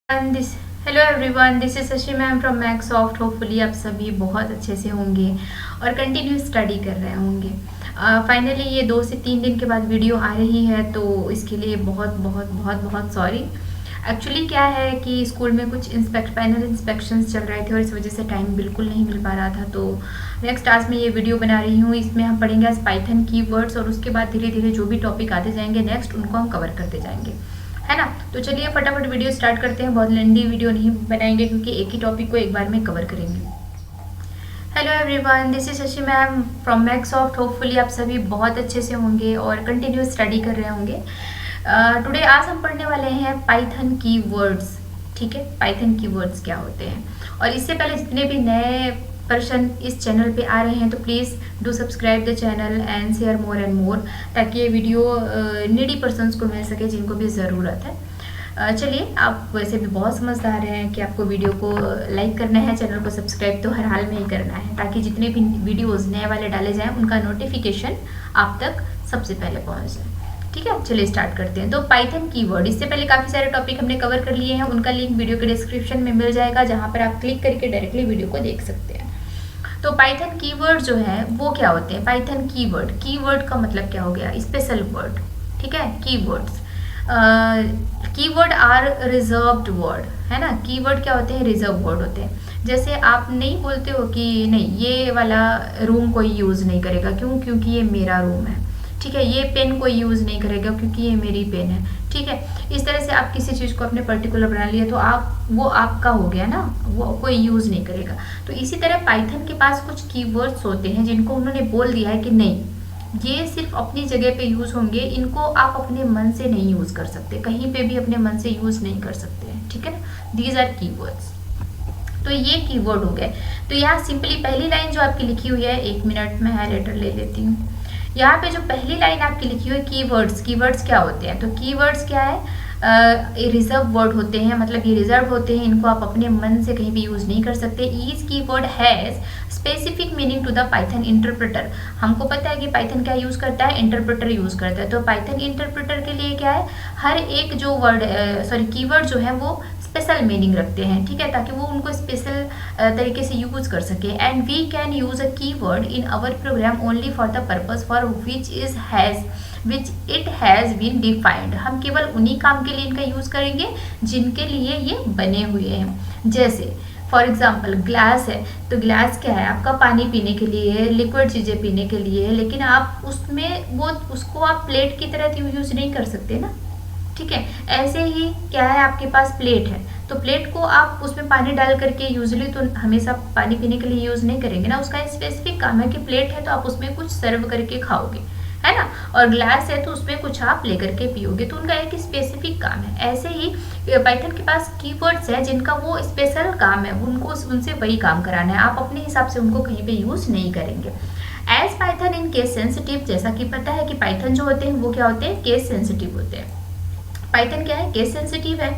This hello everyone, this is Shashi ma'am from Maxsoft. Hopefully आप सभी बहुत अच्छे से होंगे और कंटिन्यू स्टडी कर रहे होंगे। फाइनली ये 2 से 3 दिन के बाद वीडियो आ रही है, तो इसके लिए बहुत बहुत बहुत बहुत सॉरी। एक्चुअली क्या है कि स्कूल में कुछ पैनल इंस्पेक्शंस चल रहे थे और इस वजह से टाइम बिल्कुल नहीं मिल पा रहा था। तो नेक्स्ट आज मैं ये वीडियो बना रही हूँ। इसमें हम पढ़ेंगे आज पाइथन कीवर्ड्स और उसके बाद धीरे धीरे जो भी टॉपिक आते जाएंगे नेक्स्ट उनको हम कवर करते जाएंगे, है ना। तो चलिए फटाफट वीडियो स्टार्ट करते हैं। बहुत लेंदी वीडियो नहीं बनाएंगे क्योंकि एक ही टॉपिक को एक बार में कवर करेंगे। Hello everyone, this is Shashi ma'am from Maxsoft. Hopefully आप सभी बहुत अच्छे से होंगे और कंटिन्यू स्टडी कर रहे होंगे। टुडे आज हम पढ़ने वाले हैं पाइथन कीवर्ड्स। ठीक है, पाइथन कीवर्ड्स क्या होते हैं। और इससे पहले जितने भी नए पर्सन इस चैनल पे आ रहे हैं तो please do subscribe the channel and share more and more, ताकि ये वीडियो नीडी पर्सनस को मिल सके जिनको भी ज़रूरत है। चलिए, आप वैसे भी बहुत समझदार हैं कि आपको वीडियो को लाइक करना है, चैनल को सब्सक्राइब तो हर हाल में ही करना है, ताकि जितने भी वीडियोज़ नए वाले डाले जाएँ उनका नोटिफिकेशन आप तक सबसे पहले पहुँच जाए। ठीक है, चलिए स्टार्ट करते हैं। तो पाइथन कीवर्ड, इससे पहले काफ़ी सारे टॉपिक हमने कवर कर लिए हैं, उनका लिंक वीडियो के डिस्क्रिप्शन में मिल जाएगा, जहाँ पर आप क्लिक करके डायरेक्टली वीडियो को देख सकते हैं। तो पाइथन कीवर्ड जो है वो क्या होते हैं। पाइथन कीवर्ड, कीवर्ड का मतलब क्या हो गया, स्पेशल वर्ड। ठीक है, keywords, keyword are reserved word, है ना। कीवर्ड क्या होते हैं, रिजर्व वर्ड होते हैं। जैसे आप नहीं बोलते हो कि नहीं ये वाला रूम कोई यूज़ नहीं करेगा, क्यों, क्योंकि ये मेरा रूम है। ठीक है, ये पेन कोई यूज़ नहीं करेगा क्योंकि ये मेरी पेन है। ठीक है, इस तरह से आप किसी चीज़ को अपने पर्टिकुलर बना लिया तो आप वो आपका हो गया ना, वो कोई यूज़ नहीं करेगा। तो इसी तरह पाइथन के पास कुछ कीवर्ड्स होते हैं जिनको उन्होंने बोल दिया है कि नहीं ये सिर्फ अपनी जगह पे यूज़ होंगे, इनको आप अपने मन से नहीं यूज़ कर सकते, कहीं पे भी अपने मन से यूज़ नहीं कर सकते हैं। ठीक है ना, दीज आर कीवर्ड्स। तो ये कीवर्ड हो गए। तो यहाँ सिंपली पहली लाइन जो आपकी लिखी हुई है, 1 मिनट में हाईलाइटर ले लेती हूँ। यहाँ पे जो पहली लाइन आपकी लिखी हुई है कीवर्ड्स, कीवर्ड्स क्या होते हैं। तो कीवर्ड्स क्या है, रिजर्व वर्ड होते हैं, मतलब ये रिजर्व होते हैं, इनको आप अपने मन से कहीं भी यूज़ नहीं कर सकते। Each keyword has specific meaning to the Python interpreter. हमको पता है कि पाइथन क्या यूज़ करता है, इंटरप्रेटर यूज़ करता है। तो पाइथन इंटरप्रेटर के लिए क्या है, हर एक जो वर्ड कीवर्ड जो है वो स्पेशल मीनिंग रखते हैं। ठीक है, ताकि वो उनको स्पेशल तरीके से यूज़ कर सके। And we can use a keyword in our program only for the purpose for which it has been defined. हम केवल उन्हीं काम के लिए इनका यूज़ करेंगे जिनके लिए ये बने हुए हैं। जैसे फॉर एग्जाम्पल ग्लास है, तो ग्लास क्या है, आपका पानी पीने के लिए है, लिक्विड चीज़ें पीने के लिए है, लेकिन आप उसमें उसको आप प्लेट की तरह यूज़ नहीं कर सकते ना। ठीक है, ऐसे ही क्या है, आपके पास प्लेट है, तो प्लेट को आप उसमें पानी डाल करके यूजली तो हमेशा पानी पीने के लिए यूज़ नहीं करेंगे ना। उसका स्पेसिफिक काम है कि प्लेट है तो आप उसमें कुछ सर्व करके खाओगे, है ना। और ग्लास है तो उसमें कुछ आप लेकर के पियोगे, तो उनका एक स्पेसिफिक काम है। ऐसे ही पाइथन के पास कीवर्ड्स है जिनका वो स्पेशल काम है, उनको उनसे वही काम कराना है, आप अपने हिसाब से उनको कहीं पे यूज़ नहीं करेंगे। As Python in case sensitive, जैसा कि पता है कि पाइथन जो होते हैं वो क्या होते हैं, केस सेंसिटिव होते हैं। पाइथन क्या है, केस सेंसिटिव है।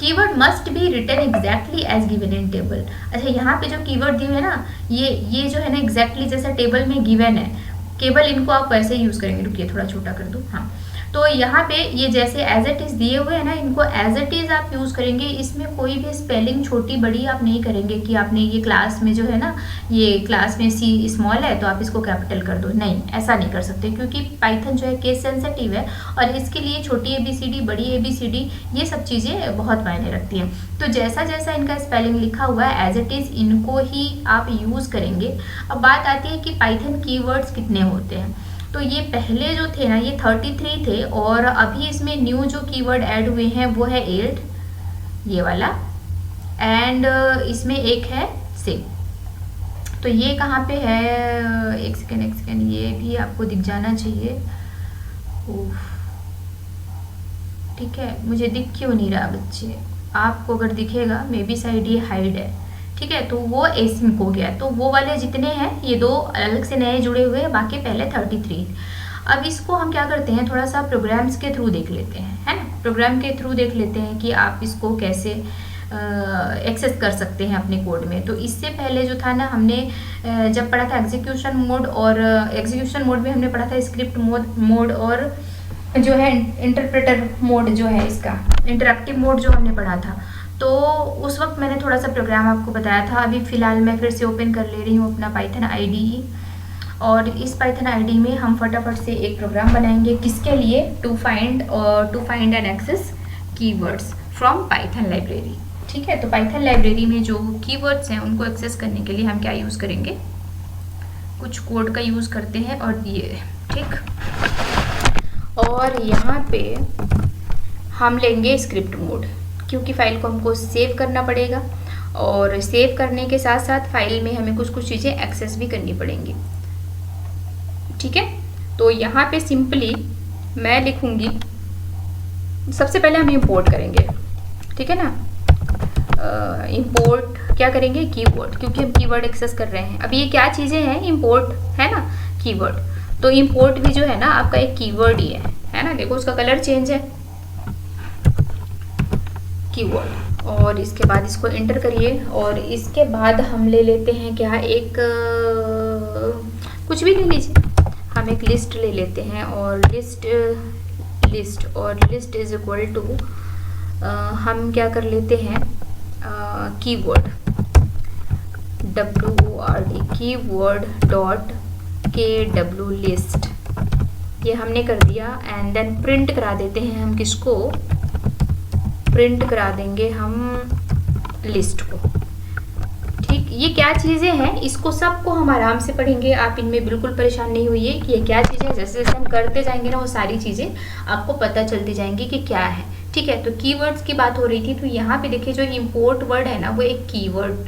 Keyword must be written exactly as given in table. अच्छा, यहाँ पे जो कीवर्ड दिए है ना, ये जो है ना एग्जैक्टली जैसा टेबल में गिवन है, केवल इनको आप वैसे ही यूज़ करेंगे। रुकिए थोड़ा छोटा कर दूँ, हाँ। तो यहाँ पे ये जैसे एज इट इज़ दिए हुए हैं ना, इनको एज इट इज़ आप यूज़ करेंगे। इसमें कोई भी स्पेलिंग छोटी बड़ी आप नहीं करेंगे कि आपने ये क्लास में जो है ना, ये क्लास में सी स्मॉल है तो आप इसको कैपिटल कर दो, नहीं, ऐसा नहीं कर सकते, क्योंकि पाइथन जो है केस सेंसिटिव है और इसके लिए छोटी ABCD बड़ी ABCD ये सब चीज़ें बहुत मायने रखती हैं। तो जैसा जैसा इनका स्पेलिंग लिखा हुआ है एज इट इज़ इनको ही आप यूज़ करेंगे। अब बात आती है कि पाइथन कीवर्ड्स कितने होते हैं। तो ये पहले जो थे ना, ये 33 थे, और अभी इसमें न्यू जो कीवर्ड ऐड हुए हैं वो है एल्ड, ये वाला, एंड इसमें एक है से। तो ये कहाँ पे है, एक सेकेंड, ये भी आपको दिख जाना चाहिए। ठीक है, मुझे दिख क्यों नहीं रहा बच्चे, आपको अगर दिखेगा मे बी साइड ये हाइड है। ठीक है, तो वो एसिंक हो गया। तो वो वाले जितने हैं ये 2 अलग से नए जुड़े हुए हैं, बाकी पहले 33। अब इसको हम क्या करते हैं, थोड़ा सा प्रोग्राम्स के थ्रू देख लेते हैं, है ना। प्रोग्राम के थ्रू देख लेते हैं कि आप इसको कैसे एक्सेस कर सकते हैं अपने कोड में। तो इससे पहले जो था ना, हमने जब पढ़ा था एग्जीक्यूशन मोड, और एग्जीक्यूशन मोड में हमने पढ़ा था स्क्रिप्ट मोड और जो है इंटरप्रेटर मोड जो है, इसका इंटरैक्टिव मोड जो हमने पढ़ा था। तो उस वक्त मैंने थोड़ा सा प्रोग्राम आपको बताया था। अभी फ़िलहाल मैं फिर से ओपन कर ले रही हूँ अपना पाइथन आईडीई, और इस पाइथन आईडी में हम फटाफट से एक प्रोग्राम बनाएंगे। किसके लिए? To find and access keywords from Python library. ठीक है, तो पाइथन लाइब्रेरी में जो कीवर्ड्स हैं उनको एक्सेस करने के लिए हम क्या यूज़ करेंगे? कुछ कोड का यूज़ करते हैं, और ये ठीक। और यहाँ पे हम लेंगे स्क्रिप्ट मोड, क्योंकि फ़ाइल को हमको सेव करना पड़ेगा, और सेव करने के साथ साथ फाइल में हमें कुछ कुछ चीज़ें एक्सेस भी करनी पड़ेंगी। ठीक है, तो यहाँ पे सिंपली मैं लिखूँगी, सबसे पहले हम इंपोर्ट करेंगे। ठीक है ना, इंपोर्ट क्या करेंगे? कीवर्ड, क्योंकि हम कीवर्ड एक्सेस कर रहे हैं। अभी ये क्या चीज़ें हैं? इंपोर्ट है ना, कीवर्ड। तो इंपोर्ट भी जो है ना आपका एक कीवर्ड ही है ना। देखो उसका कलर चेंज है, कीवर्ड। और इसके बाद इसको एंटर करिए, और इसके बाद हम ले लेते हैं क्या? एक कुछ भी ले लीजिए, हम एक लिस्ट ले लेते हैं, और लिस्ट इज इक्वल टू हम क्या कर लेते हैं? Keyword, WORD, keyword dot KW list, ये हमने कर दिया। एंड देन प्रिंट करा देते हैं हम किसको? प्रिंट करा देंगे हम लिस्ट को। ठीक, ये क्या चीज़ें हैं इसको सबको हम आराम से पढ़ेंगे, आप इनमें बिल्कुल परेशान नहीं होइए कि ये क्या चीज़ें हैं। जैसे जैसे हम करते जाएंगे ना वो सारी चीज़ें आपको पता चलती जाएंगी कि क्या है। ठीक है, तो कीवर्ड्स की बात हो रही थी, तो यहाँ पे देखिए जो इंपोर्ट वर्ड है ना वो एक कीवर्ड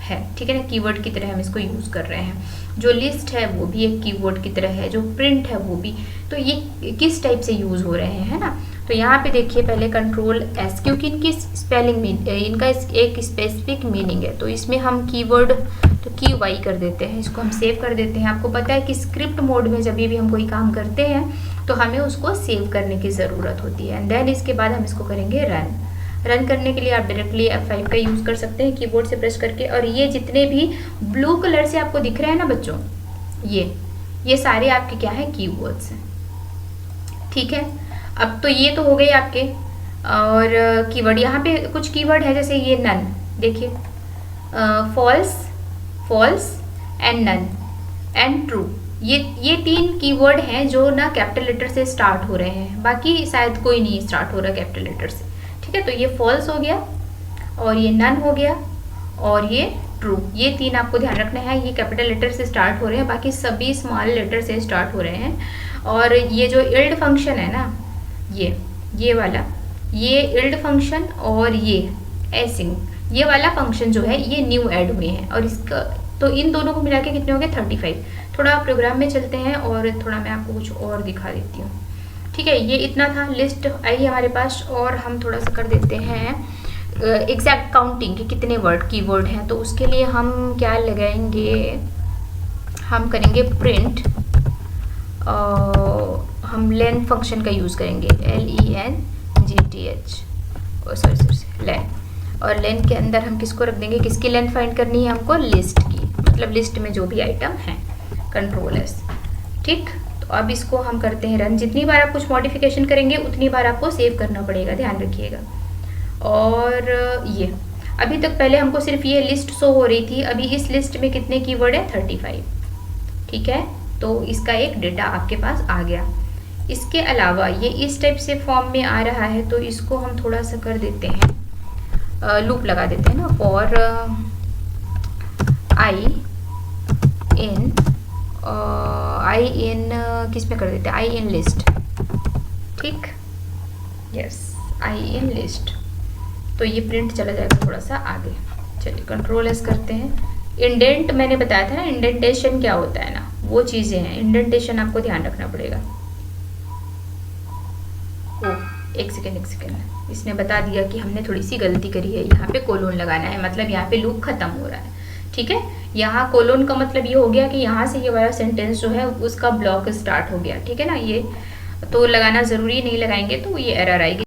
है। ठीक है ना, कीवर्ड की तरह हम इसको यूज़ कर रहे हैं। जो लिस्ट है वो भी एक कीवर्ड की तरह है, जो प्रिंट है वो भी। तो ये किस टाइप से यूज़ हो रहे हैं, है ना। तो यहाँ पे देखिए पहले कंट्रोल S, क्योंकि इनकी स्पेलिंग में इनका एक स्पेसिफिक मीनिंग है, तो इसमें हम कीवर्ड तो KY कर देते हैं, इसको हम सेव कर देते हैं। आपको पता है कि स्क्रिप्ट मोड में जब भी हम कोई काम करते हैं तो हमें उसको सेव करने की ज़रूरत होती है। एंड देन इसके बाद हम इसको करेंगे रन करने के लिए आप डायरेक्टली F5 का यूज़ कर सकते हैं कीबोर्ड से प्रेस करके। और ये जितने भी ब्लू कलर से आपको दिख रहे हैं ना बच्चों, ये सारे आपके क्या है? कीवर्ड्स हैं। ठीक है, अब तो ये तो हो गए आपके। और कीवर्ड, यहाँ पे कुछ कीवर्ड है जैसे ये नन, देखिए false and none and true, ये 3 कीवर्ड हैं जो ना कैपिटल लेटर से स्टार्ट हो रहे हैं, बाकी शायद कोई नहीं स्टार्ट हो रहा कैपिटल लेटर से। ठीक है, तो ये फॉल्स हो गया, और ये नन हो गया, और ये ट्रू, ये 3 आपको ध्यान रखना है। ये कैपिटल लेटर से स्टार्ट हो रहे हैं, बाकी सभी स्मॉल लेटर से स्टार्ट हो रहे हैं। और ये जो इल्ड फंक्शन है ना, ये वाला, ये इल्ड फंक्शन और ये एसिंग, ये वाला फंक्शन जो है ये न्यू ऐड हुए हैं। और इसका तो इन दोनों को मिला के कितने हो गए? 35। थोड़ा प्रोग्राम में चलते हैं और थोड़ा मैं आपको कुछ और दिखा देती हूँ। ठीक है, ये इतना था, लिस्ट आई हमारे पास। और हम थोड़ा सा कर देते हैं एग्जैक्ट काउंटिंग कि कितने कीवर्ड हैं। तो उसके लिए हम क्या लगाएंगे? हम करेंगे प्रिंट, हम लेन फंक्शन का यूज़ करेंगे, LENGTH, सॉरी लेन। और लेन के अंदर हम किसको रख देंगे? किसकी लेन फाइंड करनी है हमको? लिस्ट की, मतलब लिस्ट में जो भी आइटम है, कंट्रोल S। ठीक, तो अब इसको हम करते हैं रन। जितनी बार आप कुछ मॉडिफिकेशन करेंगे उतनी बार आपको सेव करना पड़ेगा, ध्यान रखिएगा। और ये अभी तक पहले हमको सिर्फ ये लिस्ट शो हो रही थी, अभी इस लिस्ट में कितने कीवर्ड है? 35। ठीक है, तो इसका एक डेटा आपके पास आ गया। इसके अलावा ये इस टाइप से फॉर्म में आ रहा है, तो इसको हम थोड़ा सा कर देते हैं, लूप लगा देते हैं ना, फॉर आई इन किस में कर देते हैं? आई इन लिस्ट। ठीक, यस, आई इन लिस्ट। तो ये प्रिंट चला जाएगा थोड़ा सा आगे। चलिए कंट्रोल S करते हैं। इंडेंट मैंने बताया था ना, इंडेंटेशन क्या होता है ना, वो चीज़ें हैं। इंडेंटेशन आपको ध्यान रखना पड़ेगा। एक सेकेंड, इसने बता दिया कि हमने थोड़ी सी गलती करी है, यहाँ पे कोलोन लगाना है, मतलब यहाँ पे लूप खत्म हो रहा है। ठीक है, यहाँ कोलोन का मतलब ये हो गया कि यहाँ से ये वाला सेंटेंस जो है उसका ब्लॉक स्टार्ट हो गया। ठीक है ना, ये तो लगाना ज़रूरी, नहीं लगाएंगे तो ये एरर आएगी।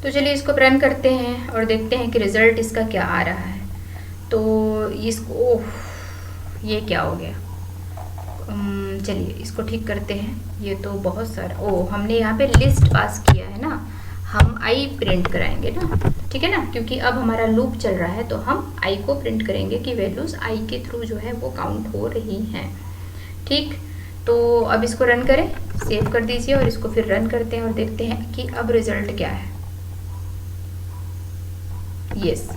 तो चलिए इसको रन करते हैं और देखते हैं कि रिज़ल्ट इसका क्या आ रहा है। तो इसको ये क्या हो गया? चलिए इसको ठीक करते हैं। ये तो बहुत सारा, हमने यहाँ पे लिस्ट पास किया है ना, हम आई प्रिंट कराएंगे ना, ठीक है ना, क्योंकि अब हमारा लूप चल रहा है तो हम आई को प्रिंट करेंगे कि वैल्यूज़ आई के थ्रू जो है वो काउंट हो रही हैं। ठीक, तो अब इसको रन करें, सेव कर दीजिए और इसको फिर रन करते हैं और देखते हैं कि अब रिजल्ट क्या है। यस,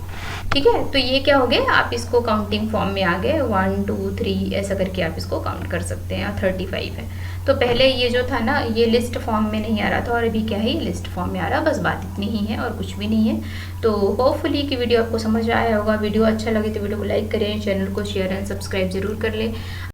ठीक है, तो ये क्या हो गया, आप इसको काउंटिंग फॉर्म में आ गए, 1 2 3 ऐसा करके आप इसको काउंट कर सकते हैं। और 35 है। तो पहले ये जो था ना, ये लिस्ट फॉर्म में नहीं आ रहा था और अभी क्या है, ये लिस्ट फॉर्म में आ रहा, बस बात इतनी ही है और कुछ भी नहीं है। तो होपफुली कि वीडियो आपको समझ आया होगा। वीडियो अच्छा लगे तो वीडियो को लाइक करें, चैनल को शेयर एंड सब्सक्राइब जरूर कर लें।